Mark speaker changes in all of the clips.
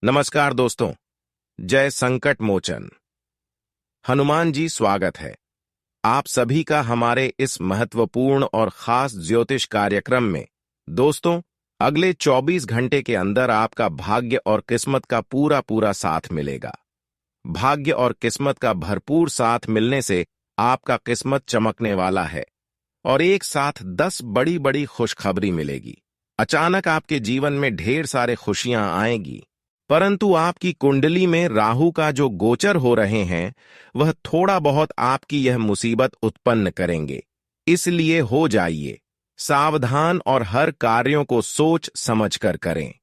Speaker 1: नमस्कार दोस्तों। जय संकट मोचन। हनुमान जी, स्वागत है आप सभी का हमारे इस महत्वपूर्ण और खास ज्योतिष कार्यक्रम में। दोस्तों, अगले 24 घंटे के अंदर आपका भाग्य और किस्मत का पूरा पूरा साथ मिलेगा। भाग्य और किस्मत का भरपूर साथ मिलने से आपका किस्मत चमकने वाला है और एक साथ 10 बड़ी बड़ी खुशखबरी मिलेगी। अचानक आपके जीवन में ढेर सारे खुशियां आएंगी, परंतु आपकी कुंडली में राहु का जो गोचर हो रहे हैं वह थोड़ा बहुत आपकी यह मुसीबत उत्पन्न करेंगे। इसलिए हो जाइए सावधान और हर कार्यों को सोच समझ कर करें,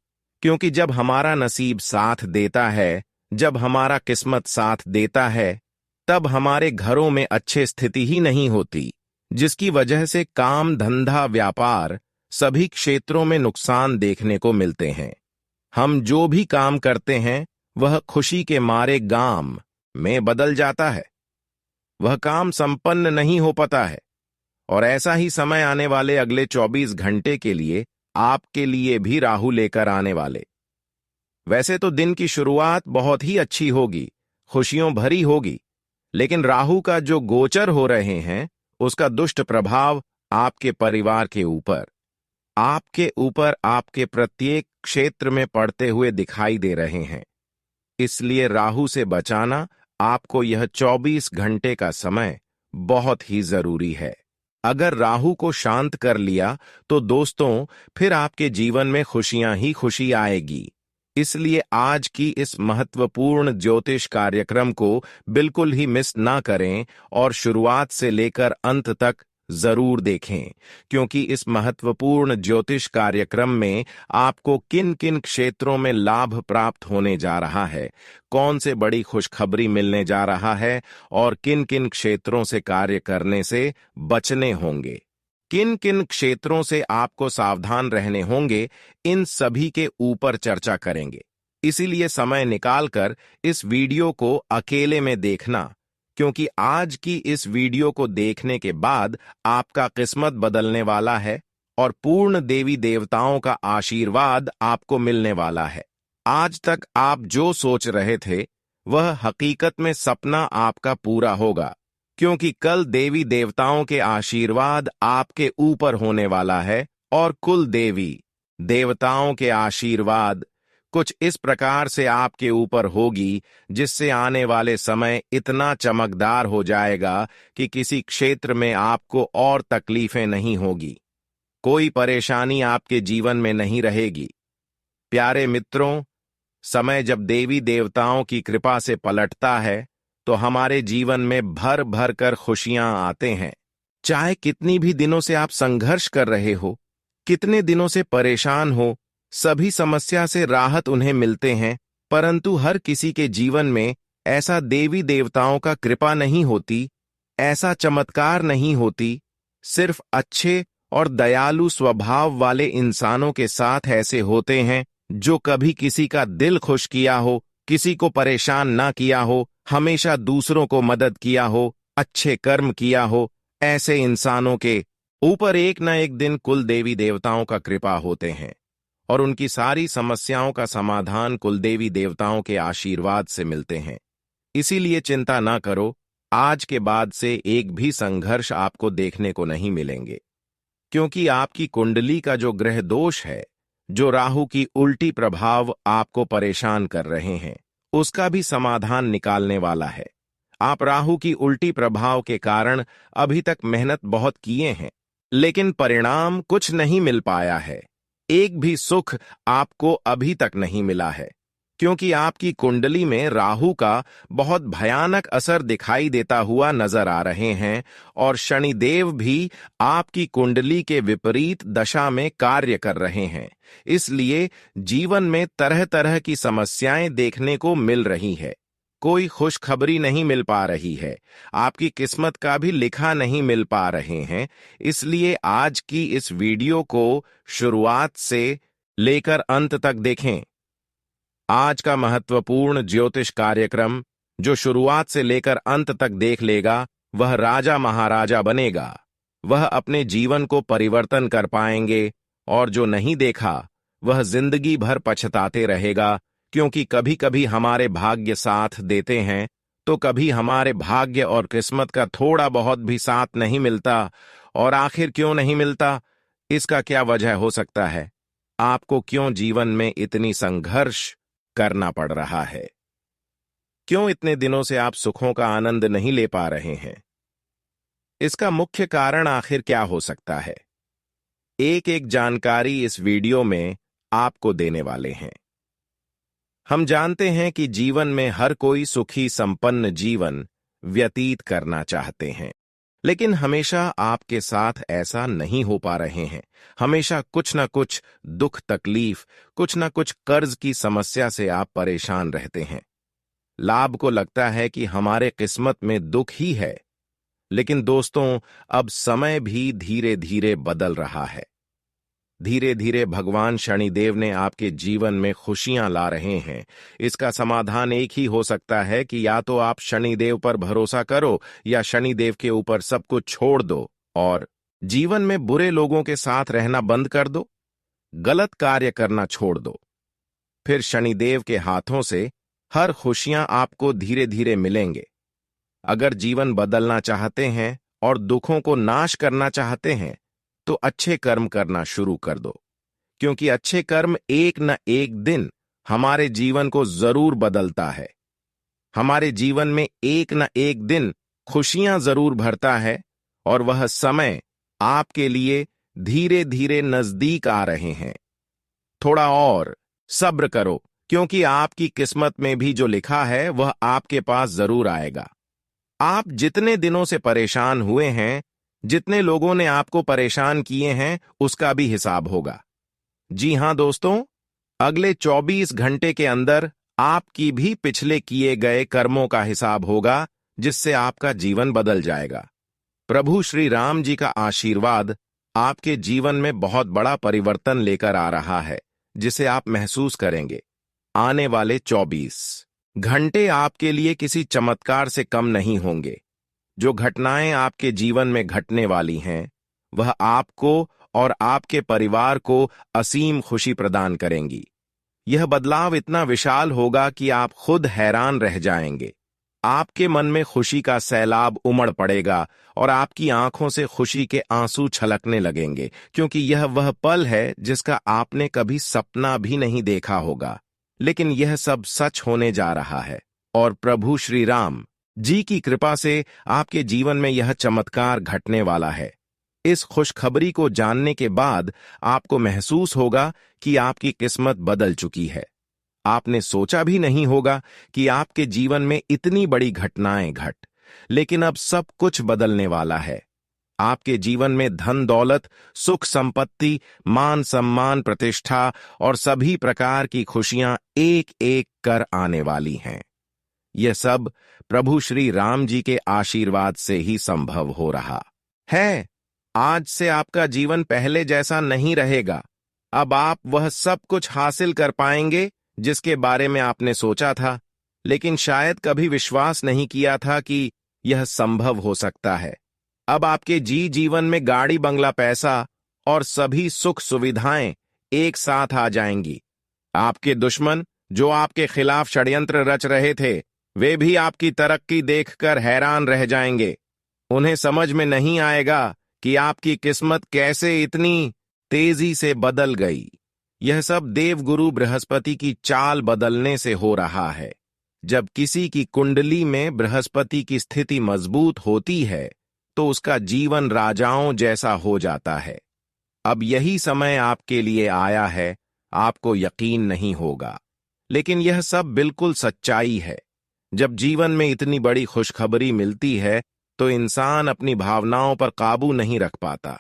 Speaker 1: क्योंकि जब हमारा नसीब साथ देता है, जब हमारा किस्मत साथ देता है, तब हमारे घरों में अच्छी स्थिति ही नहीं होती, जिसकी वजह से काम, धंधा, व्यापार सभी क्षेत्रों में नुकसान देखने को मिलते हैं। हम जो भी काम करते हैं वह खुशी के मारे गाम में बदल जाता है, वह काम संपन्न नहीं हो पाता है। और ऐसा ही समय आने वाले अगले 24 घंटे के लिए आपके लिए भी राहु लेकर आने वाले। वैसे तो दिन की शुरुआत बहुत ही अच्छी होगी, खुशियों भरी होगी, लेकिन राहु का जो गोचर हो रहे हैं उसका दुष्ट प्रभाव आपके परिवार के ऊपर, आपके प्रत्येक क्षेत्र में पड़ते हुए दिखाई दे रहे हैं। इसलिए राहु से बचाना आपको यह 24 घंटे का समय बहुत ही जरूरी है। अगर राहु को शांत कर लिया तो दोस्तों फिर आपके जीवन में खुशियां ही खुशी आएगी। इसलिए आज की इस महत्वपूर्ण ज्योतिष कार्यक्रम को बिल्कुल ही मिस ना करें और शुरुआत से लेकर अंत तक जरूर देखें, क्योंकि इस महत्वपूर्ण ज्योतिष कार्यक्रम में आपको किन किन क्षेत्रों में लाभ प्राप्त होने जा रहा है, कौन से बड़ी खुशखबरी मिलने जा रहा है और किन किन क्षेत्रों से कार्य करने से बचने होंगे, किन किन क्षेत्रों से आपको सावधान रहने होंगे, इन सभी के ऊपर चर्चा करेंगे। इसीलिए समय निकालकर इस वीडियो को अकेले में देखना, क्योंकि आज की इस वीडियो को देखने के बाद आपका किस्मत बदलने वाला है और पूर्ण देवी देवताओं का आशीर्वाद आपको मिलने वाला है। आज तक आप जो सोच रहे थे वह हकीकत में सपना आपका पूरा होगा, क्योंकि कल देवी देवताओं के आशीर्वाद आपके ऊपर होने वाला है और कुल देवी देवताओं के आशीर्वाद कुछ इस प्रकार से आपके ऊपर होगी, जिससे आने वाले समय इतना चमकदार हो जाएगा कि किसी क्षेत्र में आपको और तकलीफें नहीं होगी, कोई परेशानी आपके जीवन में नहीं रहेगी। प्यारे मित्रों, समय जब देवी देवताओं की कृपा से पलटता है तो हमारे जीवन में भर भर कर खुशियां आते हैं। चाहे कितनी भी दिनों से आप संघर्ष कर रहे हो, कितने दिनों से परेशान हो, सभी समस्या से राहत उन्हें मिलते हैं, परंतु हर किसी के जीवन में ऐसा देवी देवताओं का कृपा नहीं होती, ऐसा चमत्कार नहीं होती। सिर्फ अच्छे और दयालु स्वभाव वाले इंसानों के साथ ऐसे होते हैं जो कभी किसी का दिल खुश किया हो, किसी को परेशान ना किया हो, हमेशा दूसरों को मदद किया हो, अच्छे कर्म किया हो। ऐसे इंसानों के ऊपर एक न एक दिन कुल देवी देवताओं का कृपा होते हैं और उनकी सारी समस्याओं का समाधान कुलदेवी देवताओं के आशीर्वाद से मिलते हैं। इसीलिए चिंता ना करो, आज के बाद से एक भी संघर्ष आपको देखने को नहीं मिलेंगे, क्योंकि आपकी कुंडली का जो ग्रह दोष है, जो राहु की उल्टी प्रभाव आपको परेशान कर रहे हैं, उसका भी समाधान निकालने वाला है। आप राहु की उल्टी प्रभाव के कारण अभी तक मेहनत बहुत किए हैं, लेकिन परिणाम कुछ नहीं मिल पाया है। एक भी सुख आपको अभी तक नहीं मिला है, क्योंकि आपकी कुंडली में राहु का बहुत भयानक असर दिखाई देता हुआ नजर आ रहे हैं और शनिदेव भी आपकी कुंडली के विपरीत दशा में कार्य कर रहे हैं। इसलिए जीवन में तरह तरह की समस्याएं देखने को मिल रही है, कोई खुशखबरी नहीं मिल पा रही है, आपकी किस्मत का भी लिखा नहीं मिल पा रहे हैं। इसलिए आज की इस वीडियो को शुरुआत से लेकर अंत तक देखें। आज का महत्वपूर्ण ज्योतिष कार्यक्रम जो शुरुआत से लेकर अंत तक देख लेगा वह राजा महाराजा बनेगा, वह अपने जीवन को परिवर्तन कर पाएंगे, और जो नहीं देखा वह जिंदगी भर पछताते रहेगा, क्योंकि कभी कभी हमारे भाग्य साथ देते हैं तो कभी हमारे भाग्य और किस्मत का थोड़ा बहुत भी साथ नहीं मिलता। और आखिर क्यों नहीं मिलता? इसका क्या वजह हो सकता है? आपको क्यों जीवन में इतनी संघर्ष करना पड़ रहा है? क्यों इतने दिनों से आप सुखों का आनंद नहीं ले पा रहे हैं? इसका मुख्य कारण आखिर क्या हो सकता है? एक एक जानकारी इस वीडियो में आपको देने वाले हैं। हम जानते हैं कि जीवन में हर कोई सुखी संपन्न जीवन व्यतीत करना चाहते हैं, लेकिन हमेशा आपके साथ ऐसा नहीं हो पा रहे हैं। हमेशा कुछ ना कुछ दुख तकलीफ, कुछ ना कुछ कर्ज की समस्या से आप परेशान रहते हैं। लाभ को लगता है कि हमारे किस्मत में दुख ही है, लेकिन दोस्तों, अब समय भी धीरे धीरे बदल रहा है। धीरे धीरे भगवान शनिदेव ने आपके जीवन में खुशियां ला रहे हैं। इसका समाधान एक ही हो सकता है कि या तो आप शनिदेव पर भरोसा करो या शनिदेव के ऊपर सब कुछ छोड़ दो और जीवन में बुरे लोगों के साथ रहना बंद कर दो, गलत कार्य करना छोड़ दो। फिर शनिदेव के हाथों से हर खुशियां आपको धीरे धीरे मिलेंगे। अगर जीवन बदलना चाहते हैं और दुखों को नाश करना चाहते हैं तो अच्छे कर्म करना शुरू कर दो, क्योंकि अच्छे कर्म एक न एक दिन हमारे जीवन को जरूर बदलता है। हमारे जीवन में एक न एक दिन खुशियां जरूर भरता है और वह समय आपके लिए धीरे धीरे नजदीक आ रहे हैं। थोड़ा और सब्र करो, क्योंकि आपकी किस्मत में भी जो लिखा है वह आपके पास जरूर आएगा। आप जितने दिनों से परेशान हुए हैं, जितने लोगों ने आपको परेशान किए हैं, उसका भी हिसाब होगा। जी हां दोस्तों, अगले 24 घंटे के अंदर आपकी भी पिछले किए गए कर्मों का हिसाब होगा, जिससे आपका जीवन बदल जाएगा। प्रभु श्री राम जी का आशीर्वाद आपके जीवन में बहुत बड़ा परिवर्तन लेकर आ रहा है, जिसे आप महसूस करेंगे। आने वाले 24 घंटे आपके लिए किसी चमत्कार से कम नहीं होंगे। जो घटनाएं आपके जीवन में घटने वाली हैं, वह आपको और आपके परिवार को असीम खुशी प्रदान करेंगी। यह बदलाव इतना विशाल होगा कि आप खुद हैरान रह जाएंगे। आपके मन में खुशी का सैलाब उमड़ पड़ेगा और आपकी आंखों से खुशी के आंसू छलकने लगेंगे, क्योंकि यह वह पल है जिसका आपने कभी सपना भी नहीं देखा होगा। लेकिन यह सब सच होने जा रहा है और प्रभु श्री राम जी की कृपा से आपके जीवन में यह चमत्कार घटने वाला है। इस खुशखबरी को जानने के बाद आपको महसूस होगा कि आपकी किस्मत बदल चुकी है। आपने सोचा भी नहीं होगा कि आपके जीवन में इतनी बड़ी घटनाएं लेकिन अब सब कुछ बदलने वाला है। आपके जीवन में धन दौलत, सुख संपत्ति, मान सम्मान, प्रतिष्ठा और सभी प्रकार की खुशियां एक एक कर आने वाली हैं। यह सब प्रभु श्री राम जी के आशीर्वाद से ही संभव हो रहा है। आज से आपका जीवन पहले जैसा नहीं रहेगा। अब आप वह सब कुछ हासिल कर पाएंगे जिसके बारे में आपने सोचा था, लेकिन शायद कभी विश्वास नहीं किया था कि यह संभव हो सकता है। अब आपके जीवन में गाड़ी, बंगला, पैसा और सभी सुख सुविधाएं एक साथ आ जाएंगी। आपके दुश्मन जो आपके खिलाफ षड्यंत्र रच रहे थे, वे भी आपकी तरक्की देखकर हैरान रह जाएंगे। उन्हें समझ में नहीं आएगा कि आपकी किस्मत कैसे इतनी तेजी से बदल गई। यह सब देवगुरु बृहस्पति की चाल बदलने से हो रहा है। जब किसी की कुंडली में बृहस्पति की स्थिति मजबूत होती है तो उसका जीवन राजाओं जैसा हो जाता है। अब यही समय आपके लिए आया है। आपको यकीन नहीं होगा, लेकिन यह सब बिल्कुल सच्चाई है। जब जीवन में इतनी बड़ी खुशखबरी मिलती है तो इंसान अपनी भावनाओं पर काबू नहीं रख पाता।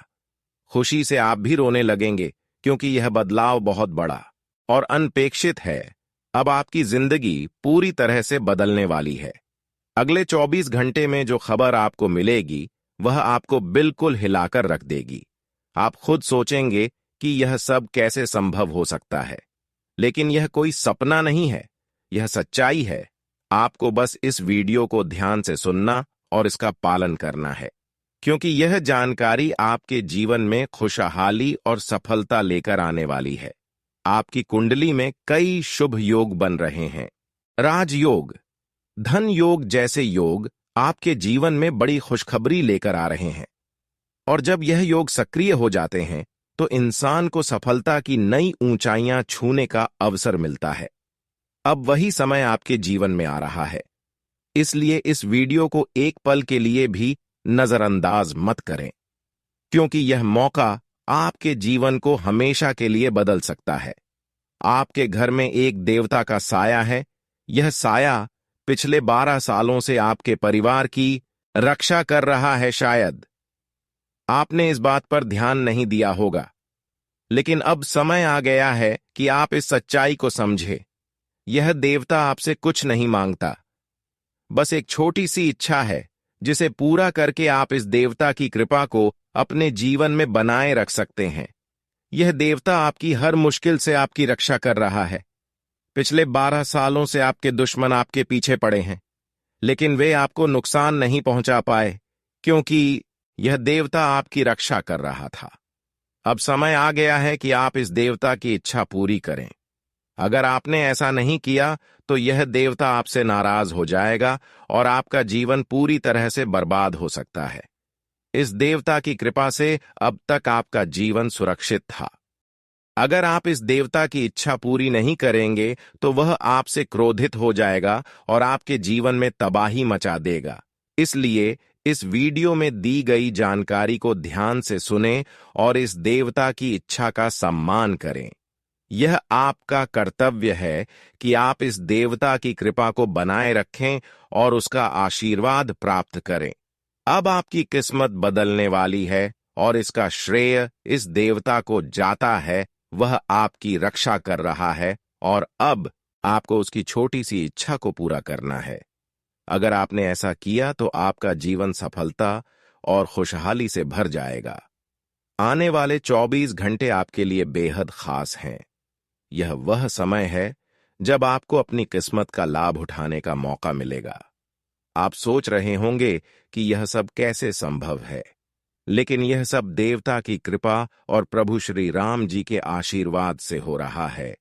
Speaker 1: खुशी से आप भी रोने लगेंगे, क्योंकि यह बदलाव बहुत बड़ा और अनपेक्षित है। अब आपकी जिंदगी पूरी तरह से बदलने वाली है। अगले 24 घंटे में जो खबर आपको मिलेगी वह आपको बिल्कुल हिलाकर रख देगी। आप खुद सोचेंगे कि यह सब कैसे संभव हो सकता है, लेकिन यह कोई सपना नहीं है, यह सच्चाई है। आपको बस इस वीडियो को ध्यान से सुनना और इसका पालन करना है, क्योंकि यह जानकारी आपके जीवन में खुशहाली और सफलता लेकर आने वाली है। आपकी कुंडली में कई शुभ योग बन रहे हैं। राजयोग, धन योग जैसे योग आपके जीवन में बड़ी खुशखबरी लेकर आ रहे हैं, और जब यह योग सक्रिय हो जाते हैं तो इंसान को सफलता की नई ऊंचाइयां छूने का अवसर मिलता है। अब वही समय आपके जीवन में आ रहा है, इसलिए इस वीडियो को एक पल के लिए भी नजरअंदाज मत करें, क्योंकि यह मौका आपके जीवन को हमेशा के लिए बदल सकता है। आपके घर में एक देवता का साया है। यह साया पिछले 12 सालों से आपके परिवार की रक्षा कर रहा है। शायद आपने इस बात पर ध्यान नहीं दिया होगा, लेकिन अब समय आ गया है कि आप इस सच्चाई को समझें। यह देवता आपसे कुछ नहीं मांगता, बस एक छोटी सी इच्छा है, जिसे पूरा करके आप इस देवता की कृपा को अपने जीवन में बनाए रख सकते हैं। यह देवता आपकी हर मुश्किल से आपकी रक्षा कर रहा है। पिछले 12 सालों से आपके दुश्मन आपके पीछे पड़े हैं, लेकिन वे आपको नुकसान नहीं पहुंचा पाए, क्योंकि यह देवता आपकी रक्षा कर रहा था। अब समय आ गया है कि आप इस देवता की इच्छा पूरी करें। अगर आपने ऐसा नहीं किया तो यह देवता आपसे नाराज हो जाएगा और आपका जीवन पूरी तरह से बर्बाद हो सकता है। इस देवता की कृपा से अब तक आपका जीवन सुरक्षित था। अगर आप इस देवता की इच्छा पूरी नहीं करेंगे तो वह आपसे क्रोधित हो जाएगा और आपके जीवन में तबाही मचा देगा। इसलिए इस वीडियो में दी गई जानकारी को ध्यान से सुनें और इस देवता की इच्छा का सम्मान करें। यह आपका कर्तव्य है कि आप इस देवता की कृपा को बनाए रखें और उसका आशीर्वाद प्राप्त करें। अब आपकी किस्मत बदलने वाली है और इसका श्रेय इस देवता को जाता है। वह आपकी रक्षा कर रहा है और अब आपको उसकी छोटी सी इच्छा को पूरा करना है। अगर आपने ऐसा किया तो आपका जीवन सफलता और खुशहाली से भर जाएगा। आने वाले 24 घंटे आपके लिए बेहद खास हैं। यह वह समय है जब आपको अपनी किस्मत का लाभ उठाने का मौका मिलेगा। आप सोच रहे होंगे कि यह सब कैसे संभव है, लेकिन यह सब देवता की कृपा और प्रभु श्री राम जी के आशीर्वाद से हो रहा है।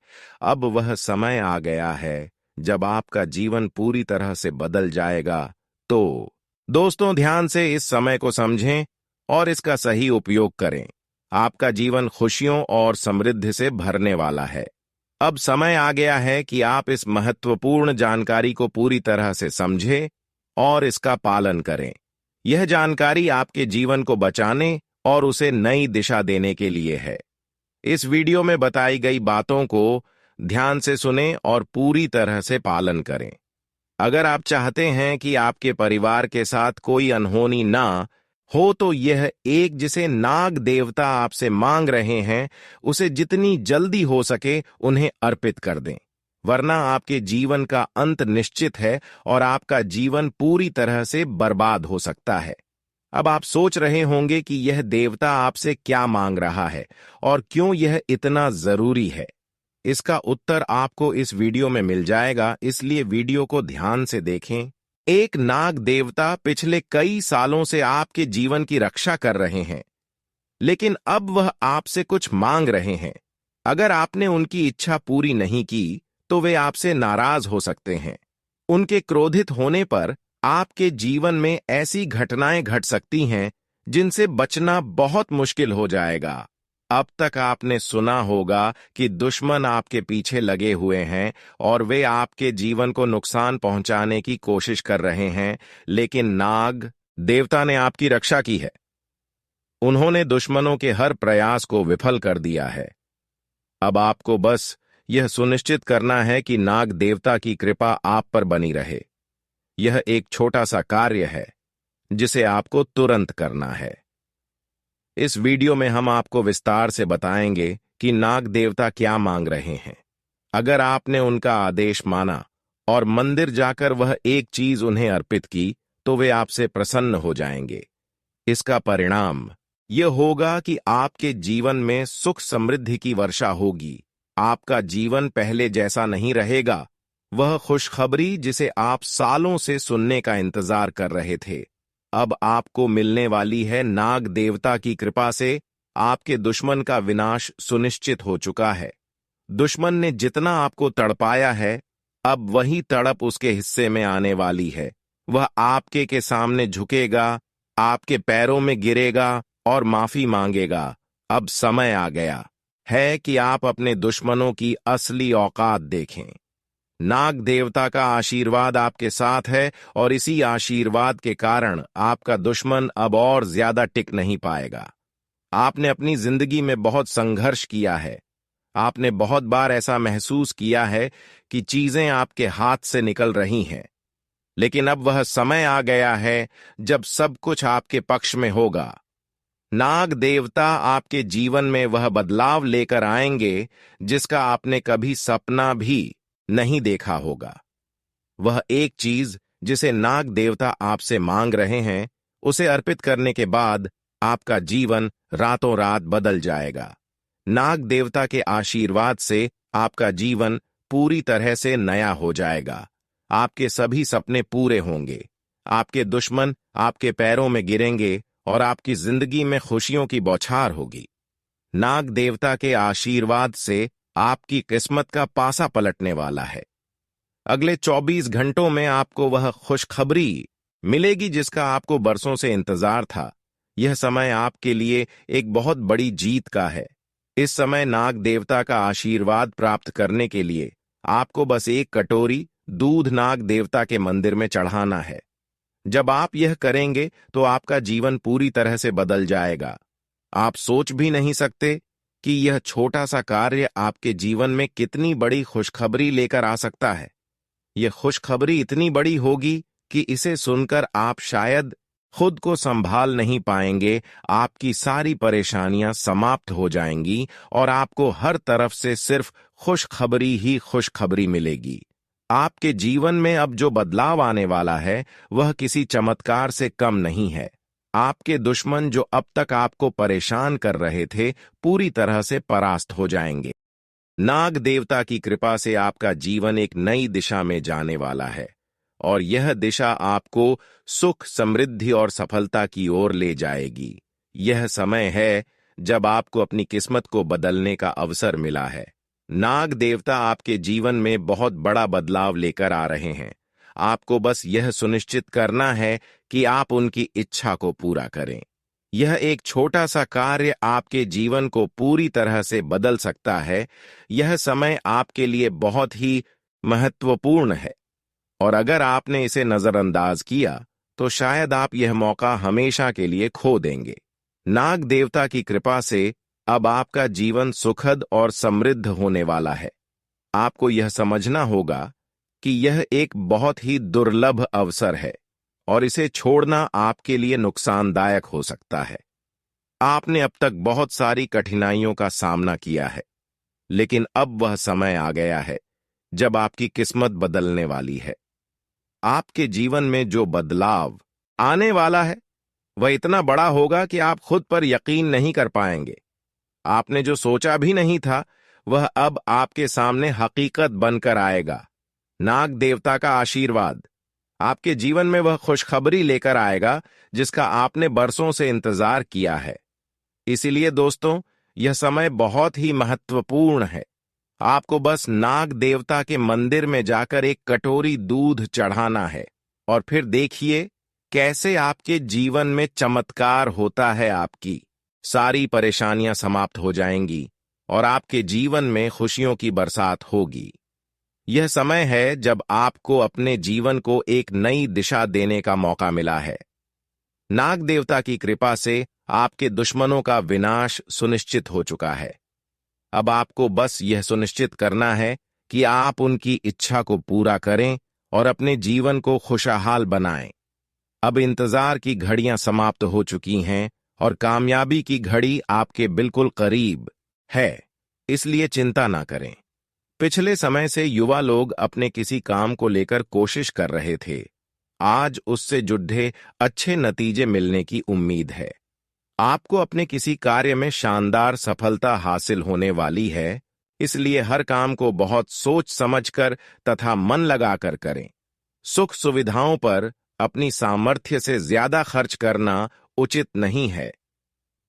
Speaker 1: अब वह समय आ गया है जब आपका जीवन पूरी तरह से बदल जाएगा। तो दोस्तों, ध्यान से इस समय को समझें और इसका सही उपयोग करें। आपका जीवन खुशियों और समृद्धि से भरने वाला है। अब समय आ गया है कि आप इस महत्वपूर्ण जानकारी को पूरी तरह से समझें और इसका पालन करें। यह जानकारी आपके जीवन को बचाने और उसे नई दिशा देने के लिए है। इस वीडियो में बताई गई बातों को ध्यान से सुनें और पूरी तरह से पालन करें। अगर आप चाहते हैं कि आपके परिवार के साथ कोई अनहोनी ना हो तो यह एक जिसे नाग देवता आपसे मांग रहे हैं, उसे जितनी जल्दी हो सके उन्हें अर्पित कर दें, वरना आपके जीवन का अंत निश्चित है और आपका जीवन पूरी तरह से बर्बाद हो सकता है। अब आप सोच रहे होंगे कि यह देवता आपसे क्या मांग रहा है और क्यों यह इतना जरूरी है। इसका उत्तर आपको इस वीडियो में मिल जाएगा, इसलिए वीडियो को ध्यान से देखें। एक नाग देवता पिछले कई सालों से आपके जीवन की रक्षा कर रहे हैं, लेकिन अब वह आपसे कुछ मांग रहे हैं। अगर आपने उनकी इच्छा पूरी नहीं की तो वे आपसे नाराज हो सकते हैं। उनके क्रोधित होने पर आपके जीवन में ऐसी घटनाएं घट सकती हैं जिनसे बचना बहुत मुश्किल हो जाएगा। अब तक आपने सुना होगा कि दुश्मन आपके पीछे लगे हुए हैं और वे आपके जीवन को नुकसान पहुंचाने की कोशिश कर रहे हैं, लेकिन नाग देवता ने आपकी रक्षा की है। उन्होंने दुश्मनों के हर प्रयास को विफल कर दिया है। अब आपको बस यह सुनिश्चित करना है कि नाग देवता की कृपा आप पर बनी रहे। यह एक छोटा सा कार्य है जिसे आपको तुरंत करना है। इस वीडियो में हम आपको विस्तार से बताएंगे कि नाग देवता क्या मांग रहे हैं। अगर आपने उनका आदेश माना और मंदिर जाकर वह एक चीज उन्हें अर्पित की तो वे आपसे प्रसन्न हो जाएंगे। इसका परिणाम यह होगा कि आपके जीवन में सुख समृद्धि की वर्षा होगी। आपका जीवन पहले जैसा नहीं रहेगा। वह खुशखबरी जिसे आप सालों से सुनने का इंतजार कर रहे थे, अब आपको मिलने वाली है। नाग देवता की कृपा से आपके दुश्मन का विनाश सुनिश्चित हो चुका है। दुश्मन ने जितना आपको तड़पाया है, अब वही तड़प उसके हिस्से में आने वाली है। वह आपके के सामने झुकेगा, आपके पैरों में गिरेगा और माफी मांगेगा। अब समय आ गया है कि आप अपने दुश्मनों की असली औकात देखें। नाग देवता का आशीर्वाद आपके साथ है और इसी आशीर्वाद के कारण आपका दुश्मन अब और ज्यादा टिक नहीं पाएगा। आपने अपनी जिंदगी में बहुत संघर्ष किया है। आपने बहुत बार ऐसा महसूस किया है कि चीजें आपके हाथ से निकल रही हैं, लेकिन अब वह समय आ गया है जब सब कुछ आपके पक्ष में होगा। नाग देवता आपके जीवन में वह बदलाव लेकर आएंगे जिसका आपने कभी सपना भी नहीं देखा होगा। वह एक चीज जिसे नाग देवता आपसे मांग रहे हैं, उसे अर्पित करने के बाद आपका जीवन रातों रात बदल जाएगा। नाग देवता के आशीर्वाद से आपका जीवन पूरी तरह से नया हो जाएगा। आपके सभी सपने पूरे होंगे। आपके दुश्मन आपके पैरों में गिरेंगे और आपकी जिंदगी में खुशियों की बौछार होगी। नाग देवता के आशीर्वाद से आपकी किस्मत का पासा पलटने वाला है। अगले 24 घंटों में आपको वह खुशखबरी मिलेगी जिसका आपको बरसों से इंतजार था। यह समय आपके लिए एक बहुत बड़ी जीत का है। इस समय नाग देवता का आशीर्वाद प्राप्त करने के लिए आपको बस एक कटोरी दूध नाग देवता के मंदिर में चढ़ाना है। जब आप यह करेंगे तो आपका जीवन पूरी तरह से बदल जाएगा। आप सोच भी नहीं सकते कि यह छोटा सा कार्य आपके जीवन में कितनी बड़ी खुशखबरी लेकर आ सकता है। यह खुशखबरी इतनी बड़ी होगी कि इसे सुनकर आप शायद खुद को संभाल नहीं पाएंगे। आपकी सारी परेशानियां समाप्त हो जाएंगी और आपको हर तरफ से सिर्फ खुशखबरी ही खुशखबरी मिलेगी। आपके जीवन में अब जो बदलाव आने वाला है वह किसी चमत्कार से कम नहीं है। आपके दुश्मन जो अब तक आपको परेशान कर रहे थे, पूरी तरह से परास्त हो जाएंगे। नाग देवता की कृपा से आपका जीवन एक नई दिशा में जाने वाला है और यह दिशा आपको सुख, समृद्धि और सफलता की ओर ले जाएगी। यह समय है जब आपको अपनी किस्मत को बदलने का अवसर मिला है। नाग देवता आपके जीवन में बहुत बड़ा बदलाव लेकर आ रहे हैं। आपको बस यह सुनिश्चित करना है कि आप उनकी इच्छा को पूरा करें। यह एक छोटा सा कार्य आपके जीवन को पूरी तरह से बदल सकता है। यह समय आपके लिए बहुत ही महत्वपूर्ण है और अगर आपने इसे नजरअंदाज किया तो शायद आप यह मौका हमेशा के लिए खो देंगे। नाग देवता की कृपा से अब आपका जीवन सुखद और समृद्ध होने वाला है। आपको यह समझना होगा कि यह एक बहुत ही दुर्लभ अवसर है और इसे छोड़ना आपके लिए नुकसानदायक हो सकता है। आपने अब तक बहुत सारी कठिनाइयों का सामना किया है, लेकिन अब वह समय आ गया है जब आपकी किस्मत बदलने वाली है। आपके जीवन में जो बदलाव आने वाला है वह इतना बड़ा होगा कि आप खुद पर यकीन नहीं कर पाएंगे। आपने जो सोचा भी नहीं था वह अब आपके सामने हकीकत बनकर आएगा। नाग देवता का आशीर्वाद आपके जीवन में वह खुशखबरी लेकर आएगा जिसका आपने बरसों से इंतजार किया है। इसीलिए दोस्तों, यह समय बहुत ही महत्वपूर्ण है। आपको बस नाग देवता के मंदिर में जाकर एक कटोरी दूध चढ़ाना है और फिर देखिए कैसे आपके जीवन में चमत्कार होता है। आपकी सारी परेशानियां समाप्त हो जाएंगी और आपके जीवन में खुशियों की बरसात होगी। यह समय है जब आपको अपने जीवन को एक नई दिशा देने का मौका मिला है। नाग देवता की कृपा से आपके दुश्मनों का विनाश सुनिश्चित हो चुका है। अब आपको बस यह सुनिश्चित करना है कि आप उनकी इच्छा को पूरा करें और अपने जीवन को खुशहाल बनाएं। अब इंतजार की घड़ियां समाप्त हो चुकी हैं और कामयाबी की घड़ी आपके बिल्कुल करीब है, इसलिए चिंता ना करें। पिछले समय से युवा लोग अपने किसी काम को लेकर कोशिश कर रहे थे। आज उससे जुड़े अच्छे नतीजे मिलने की उम्मीद है। आपको अपने किसी कार्य में शानदार सफलता हासिल होने वाली है, इसलिए हर काम को बहुत सोच समझकर तथा मन लगाकर करें। सुख सुविधाओं पर अपनी सामर्थ्य से ज्यादा खर्च करना उचित नहीं है।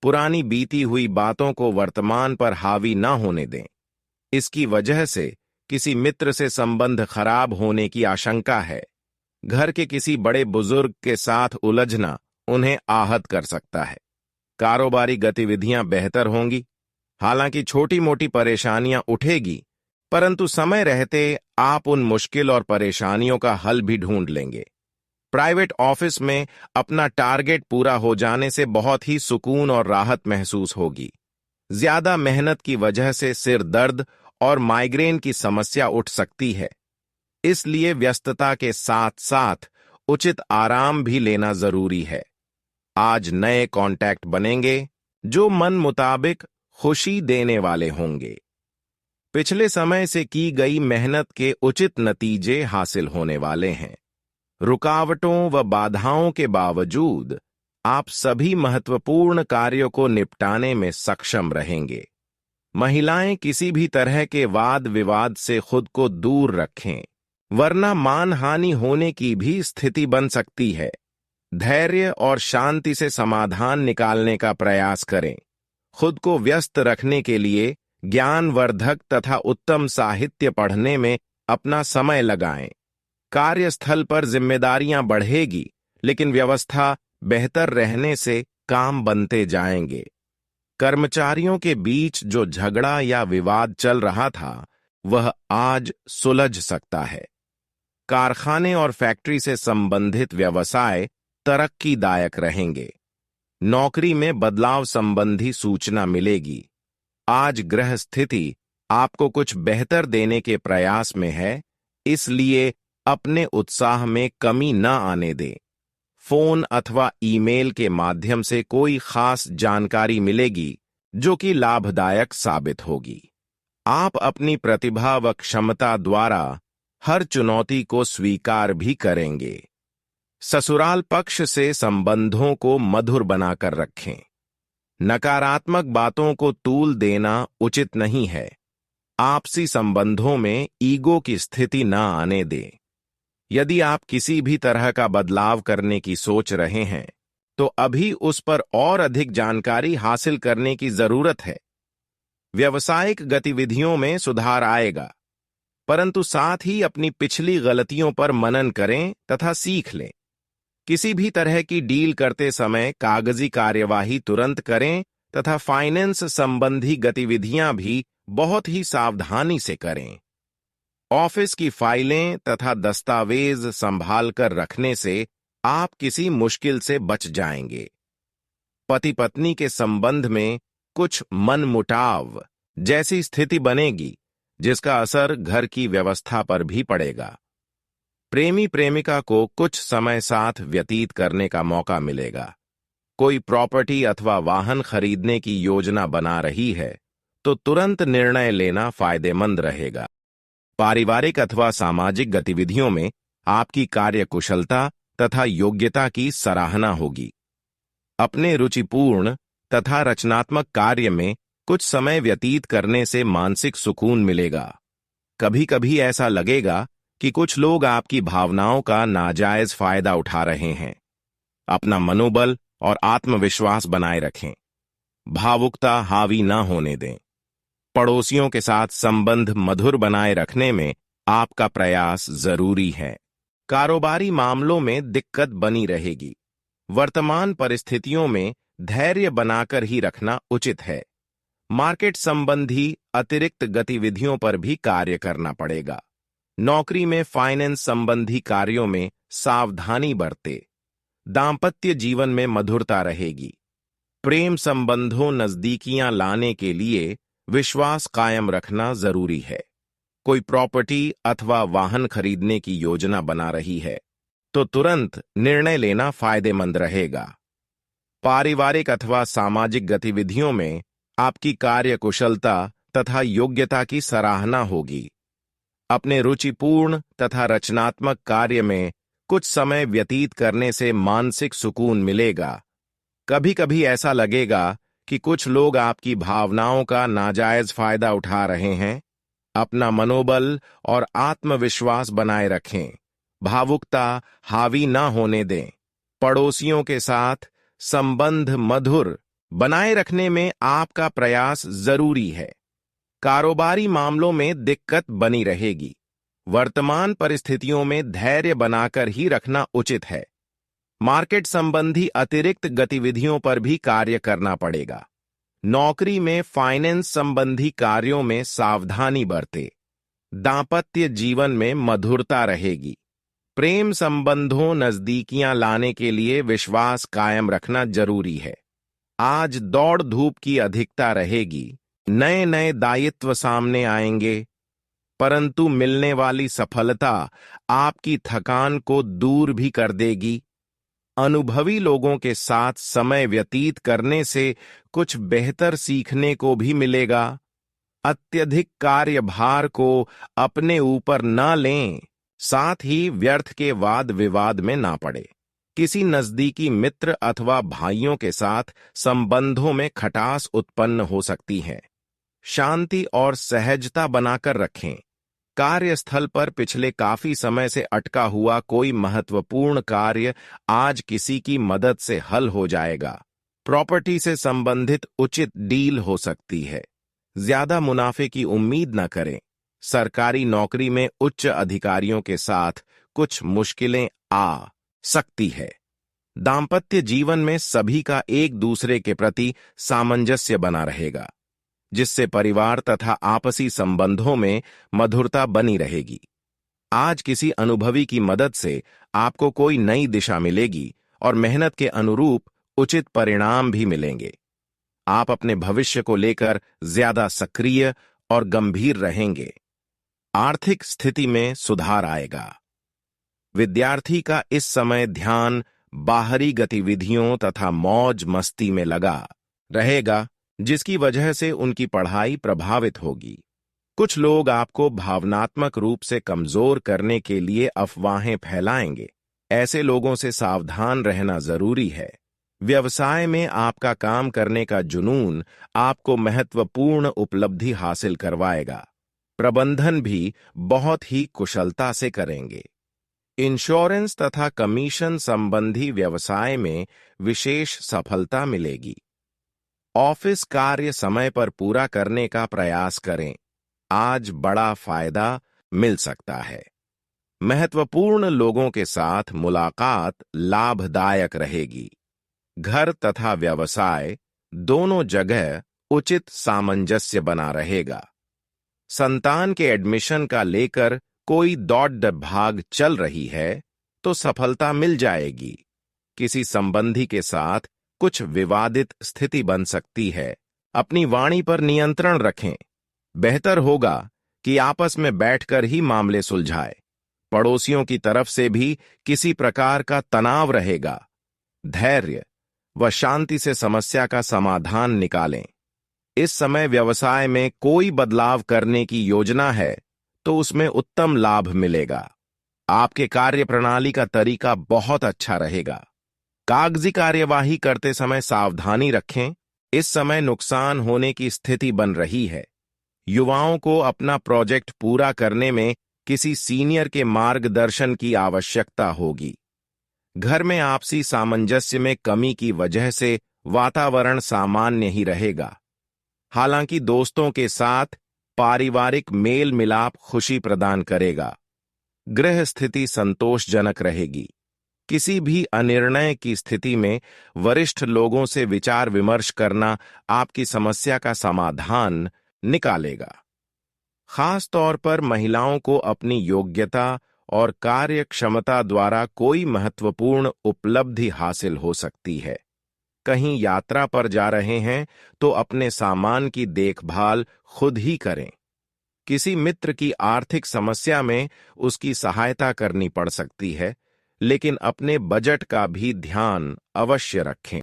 Speaker 1: पुरानी बीती हुई बातों को वर्तमान पर हावी न होने दें। इसकी वजह से किसी मित्र से संबंध खराब होने की आशंका है। घर के किसी बड़े बुजुर्ग के साथ उलझना उन्हें आहत कर सकता है। कारोबारी गतिविधियां बेहतर होंगी। हालांकि छोटी मोटी परेशानियां उठेगी, परंतु समय रहते आप उन मुश्किल और परेशानियों का हल भी ढूंढ लेंगे। प्राइवेट ऑफिस में अपना टारगेट पूरा हो जाने से बहुत ही सुकून और राहत महसूस होगी। ज्यादा मेहनत की वजह से सिर दर्द और माइग्रेन की समस्या उठ सकती है, इसलिए व्यस्तता के साथ साथ उचित आराम भी लेना जरूरी है। आज नए कॉन्टैक्ट बनेंगे जो मन मुताबिक खुशी देने वाले होंगे। पिछले समय से की गई मेहनत के उचित नतीजे हासिल होने वाले हैं। रुकावटों व बाधाओं के बावजूद आप सभी महत्वपूर्ण कार्यों को निपटाने में सक्षम रहेंगे। महिलाएं किसी भी तरह के वाद विवाद से खुद को दूर रखें, वरना मानहानि होने की भी स्थिति बन सकती है। धैर्य और शांति से समाधान निकालने का प्रयास करें। खुद को व्यस्त रखने के लिए ज्ञानवर्धक तथा उत्तम साहित्य पढ़ने में अपना समय लगाएं। कार्यस्थल पर जिम्मेदारियां बढ़ेगी, लेकिन व्यवस्था बेहतर रहने से काम बनते जाएंगे। कर्मचारियों के बीच जो झगड़ा या विवाद चल रहा था, वह आज सुलझ सकता है। कारखाने और फैक्ट्री से संबंधित व्यवसाय तरक्कीदायक रहेंगे। नौकरी में बदलाव संबंधी सूचना मिलेगी। आज ग्रह स्थिति आपको कुछ बेहतर देने के प्रयास में है, इसलिए अपने उत्साह में कमी न आने दें। फोन अथवा ईमेल के माध्यम से कोई खास जानकारी मिलेगी जो कि लाभदायक साबित होगी। आप अपनी प्रतिभा व क्षमता द्वारा हर चुनौती को स्वीकार भी करेंगे। ससुराल पक्ष से संबंधों को मधुर बनाकर रखें। नकारात्मक बातों को तूल देना उचित नहीं है। आपसी संबंधों में ईगो की स्थिति न आने दें। यदि आप किसी भी तरह का बदलाव करने की सोच रहे हैं, तो अभी उस पर और अधिक जानकारी हासिल करने की जरूरत है। व्यावसायिक गतिविधियों में सुधार आएगा, परंतु साथ ही अपनी पिछली गलतियों पर मनन करें तथा सीख लें। किसी भी तरह की डील करते समय कागजी कार्यवाही तुरंत करें तथा फाइनेंस संबंधी गतिविधियां भी बहुत ही सावधानी से करें। ऑफिस की फाइलें तथा दस्तावेज संभाल कर रखने से आप किसी मुश्किल से बच जाएंगे। पति पत्नी के संबंध में कुछ मनमुटाव जैसी स्थिति बनेगी, जिसका असर घर की व्यवस्था पर भी पड़ेगा। प्रेमी प्रेमिका को कुछ समय साथ व्यतीत करने का मौका मिलेगा। कोई प्रॉपर्टी अथवा वाहन खरीदने की योजना बना रही है, तो तुरंत निर्णय लेना फायदेमंद रहेगा। पारिवारिक अथवा सामाजिक गतिविधियों में आपकी कार्यकुशलता तथा योग्यता की सराहना होगी। अपने रुचिपूर्ण तथा रचनात्मक कार्य में कुछ समय व्यतीत करने से मानसिक सुकून मिलेगा। कभी कभी ऐसा लगेगा कि कुछ लोग आपकी भावनाओं का नाजायज फायदा उठा रहे हैं। अपना मनोबल और आत्मविश्वास बनाए रखें। भावुकता हावी न होने दें। पड़ोसियों के साथ संबंध मधुर बनाए रखने में आपका प्रयास जरूरी है। कारोबारी मामलों में दिक्कत बनी रहेगी। वर्तमान परिस्थितियों में धैर्य बनाकर ही रखना उचित है। मार्केट संबंधी अतिरिक्त गतिविधियों पर भी कार्य करना पड़ेगा। नौकरी में फाइनेंस संबंधी कार्यों में सावधानी बरते। दांपत्य जीवन में मधुरता रहेगी। प्रेम संबंधों नजदीकियां लाने के लिए विश्वास कायम रखना जरूरी है। कोई प्रॉपर्टी अथवा वाहन खरीदने की योजना बना रही है, तो तुरंत निर्णय लेना फायदेमंद रहेगा। पारिवारिक अथवा सामाजिक गतिविधियों में आपकी कार्यकुशलता तथा योग्यता की सराहना होगी। अपने रुचिपूर्ण तथा रचनात्मक कार्य में कुछ समय व्यतीत करने से मानसिक सुकून मिलेगा। कभी कभी ऐसा लगेगा कि कुछ लोग आपकी भावनाओं का नाजायज फायदा उठा रहे हैं। अपना मनोबल और आत्मविश्वास बनाए रखें। भावुकता हावी न होने दें। पड़ोसियों के साथ संबंध मधुर बनाए रखने में आपका प्रयास जरूरी है। कारोबारी मामलों में दिक्कत बनी रहेगी। वर्तमान परिस्थितियों में धैर्य बनाकर ही रखना उचित है। मार्केट संबंधी अतिरिक्त गतिविधियों पर भी कार्य करना पड़ेगा। नौकरी में फाइनेंस संबंधी कार्यों में सावधानी बरतें। दांपत्य जीवन में मधुरता रहेगी। प्रेम संबंधों नजदीकियां लाने के लिए विश्वास कायम रखना जरूरी है। आज दौड़ धूप की अधिकता रहेगी। नए नए दायित्व सामने आएंगे, परंतु मिलने वाली सफलता आपकी थकान को दूर भी कर देगी। अनुभवी लोगों के साथ समय व्यतीत करने से कुछ बेहतर सीखने को भी मिलेगा। अत्यधिक कार्यभार को अपने ऊपर न लें, साथ ही व्यर्थ के वाद विवाद में ना पड़े। किसी नजदीकी मित्र अथवा भाइयों के साथ संबंधों में खटास उत्पन्न हो सकती है। शांति और सहजता बनाकर रखें। कार्यस्थल पर पिछले काफी समय से अटका हुआ कोई महत्वपूर्ण कार्य आज किसी की मदद से हल हो जाएगा। प्रॉपर्टी से संबंधित उचित डील हो सकती है। ज्यादा मुनाफे की उम्मीद न करें। सरकारी नौकरी में उच्च अधिकारियों के साथ कुछ मुश्किलें आ सकती है। दांपत्य जीवन में सभी का एक दूसरे के प्रति सामंजस्य बना रहेगा, जिससे परिवार तथा आपसी संबंधों में मधुरता बनी रहेगी। आज किसी अनुभवी की मदद से आपको कोई नई दिशा मिलेगी और मेहनत के अनुरूप उचित परिणाम भी मिलेंगे। आप अपने भविष्य को लेकर ज्यादा सक्रिय और गंभीर रहेंगे। आर्थिक स्थिति में सुधार आएगा। विद्यार्थी का इस समय ध्यान बाहरी गतिविधियों तथा मौज मस्ती में लगा रहेगा, जिसकी वजह से उनकी पढ़ाई प्रभावित होगी। कुछ लोग आपको भावनात्मक रूप से कमजोर करने के लिए अफवाहें फैलाएंगे। ऐसे लोगों से सावधान रहना जरूरी है। व्यवसाय में आपका काम करने का जुनून आपको महत्वपूर्ण उपलब्धि हासिल करवाएगा। प्रबंधन भी बहुत ही कुशलता से करेंगे। इंश्योरेंस तथा कमीशन संबंधी व्यवसाय में विशेष सफलता मिलेगी। ऑफिस कार्य समय पर पूरा करने का प्रयास करें। आज बड़ा फायदा मिल सकता है। महत्वपूर्ण लोगों के साथ मुलाकात लाभदायक रहेगी। घर तथा व्यवसाय दोनों जगह उचित सामंजस्य बना रहेगा। संतान के एडमिशन का लेकर कोई दौड़ भाग चल रही है तो सफलता मिल जाएगी। किसी संबंधी के साथ कुछ विवादित स्थिति बन सकती है। अपनी वाणी पर नियंत्रण रखें। बेहतर होगा कि आपस में बैठकर ही मामले सुलझाएं। पड़ोसियों की तरफ से भी किसी प्रकार का तनाव रहेगा। धैर्य व शांति से समस्या का समाधान निकालें। इस समय व्यवसाय में कोई बदलाव करने की योजना है तो उसमें उत्तम लाभ मिलेगा। आपके कार्य प्रणाली का तरीका बहुत अच्छा रहेगा। कागजी कार्यवाही करते समय सावधानी रखें। इस समय नुकसान होने की स्थिति बन रही है। युवाओं को अपना प्रोजेक्ट पूरा करने में किसी सीनियर के मार्गदर्शन की आवश्यकता होगी। घर में आपसी सामंजस्य में कमी की वजह से वातावरण सामान्य ही रहेगा। हालांकि दोस्तों के साथ पारिवारिक मेल मिलाप खुशी प्रदान करेगा। गृह स्थिति संतोषजनक रहेगी। किसी भी अनिर्णय की स्थिति में वरिष्ठ लोगों से विचार विमर्श करना आपकी समस्या का समाधान निकालेगा। खास तौर पर महिलाओं को अपनी योग्यता और कार्य क्षमता द्वारा कोई महत्वपूर्ण उपलब्धि हासिल हो सकती है। कहीं यात्रा पर जा रहे हैं तो अपने सामान की देखभाल खुद ही करें। किसी मित्र की आर्थिक समस्या में उसकी सहायता करनी पड़ सकती है, लेकिन अपने बजट का भी ध्यान अवश्य रखें।